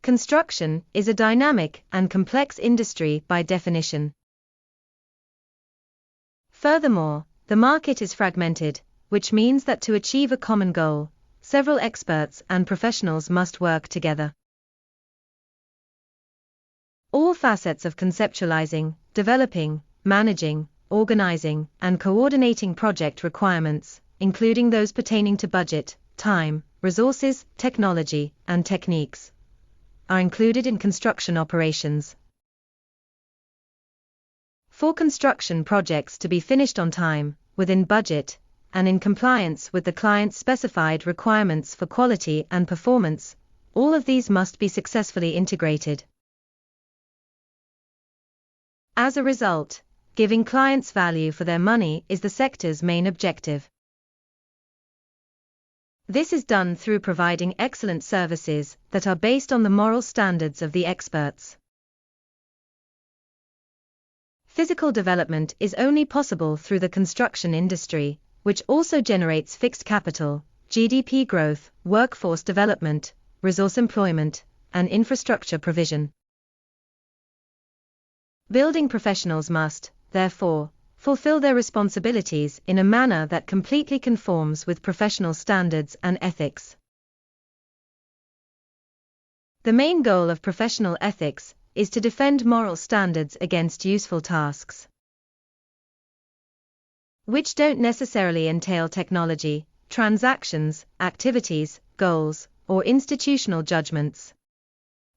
Construction is a dynamic and complex industry by definition. Furthermore, the market is fragmented, which means that to achieve a common goal, several experts and professionals must work together. All facets of conceptualizing, developing, managing, organizing, and coordinating project requirements, including those pertaining to budget, time, resources, technology, and techniques, are included in construction operations. For construction projects to be finished on time, within budget, and in compliance with the client's specified requirements for quality and performance, all of these must be successfully integrated. As a result, giving clients value for their money is the sector's main objective. This is done through providing excellent services that are based on the moral standards of the experts. Physical development is only possible through the construction industry, which also generates fixed capital, GDP growth, workforce development, resource employment, and infrastructure provision. Building professionals must, therefore, fulfill their responsibilities in a manner that completely conforms with professional standards and ethics. The main goal of professional ethics is to defend moral standards against useful tasks, which don't necessarily entail technology, transactions, activities, goals, or institutional judgments.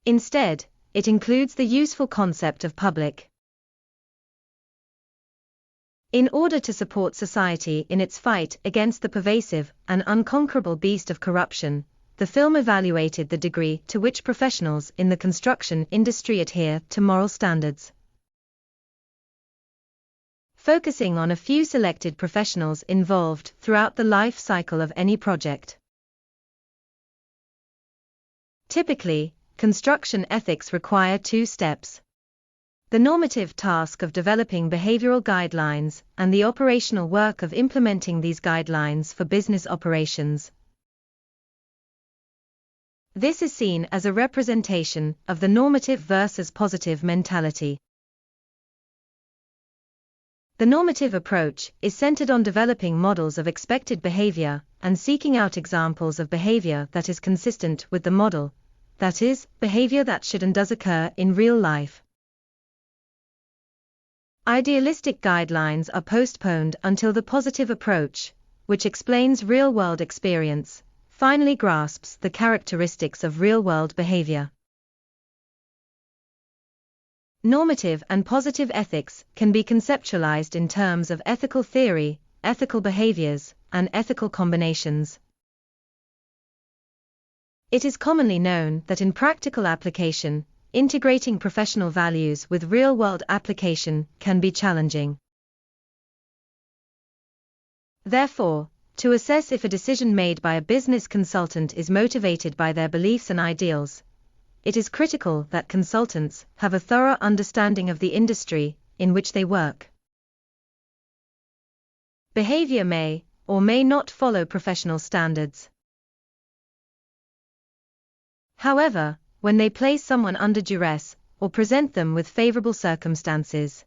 Instead, it includes the useful concept of public. In order to support society in its fight against the pervasive and unconquerable beast of corruption, the film evaluated the degree to which professionals in the construction industry adhere to moral standards, focusing on a few selected professionals involved throughout the life cycle of any project. Typically, construction ethics require two steps: the normative task of developing behavioral guidelines and the operational work of implementing these guidelines for business operations. This is seen as a representation of the normative versus positive mentality. The normative approach is centered on developing models of expected behavior and seeking out examples of behavior that is consistent with the model, that is, behavior that should and does occur in real life. Idealistic guidelines are postponed until the positive approach, which explains real-world experience, finally grasps the characteristics of real-world behavior. Normative and positive ethics can be conceptualized in terms of ethical theory, ethical behaviors, and ethical combinations. It is commonly known that in practical application, integrating professional values with real-world application can be challenging. Therefore, to assess if a decision made by a business consultant is motivated by their beliefs and ideals, it is critical that consultants have a thorough understanding of the industry in which they work. Behavior may or may not follow professional standards. However, when they place someone under duress or present them with favorable circumstances,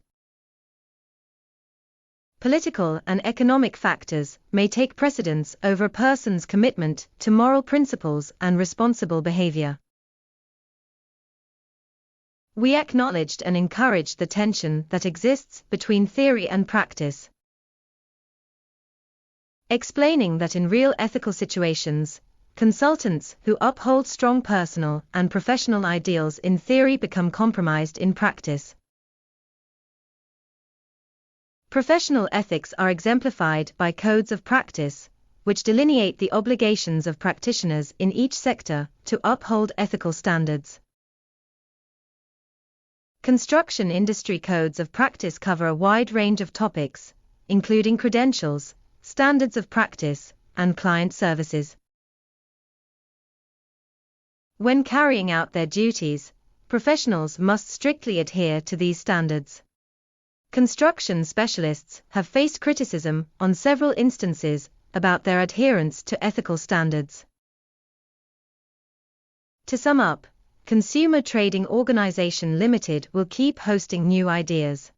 political and economic factors may take precedence over a person's commitment to moral principles and responsible behavior. We acknowledged and encouraged the tension that exists between theory and practice, explaining that in real ethical situations, consultants who uphold strong personal and professional ideals in theory become compromised in practice. Professional ethics are exemplified by codes of practice, which delineate the obligations of practitioners in each sector to uphold ethical standards. Construction industry codes of practice cover a wide range of topics, including credentials, standards of practice, and client services. When carrying out their duties, professionals must strictly adhere to these standards. Construction specialists have faced criticism on several instances about their adherence to ethical standards. To sum up, Consumer Trading Organization Limited will keep hosting new ideas.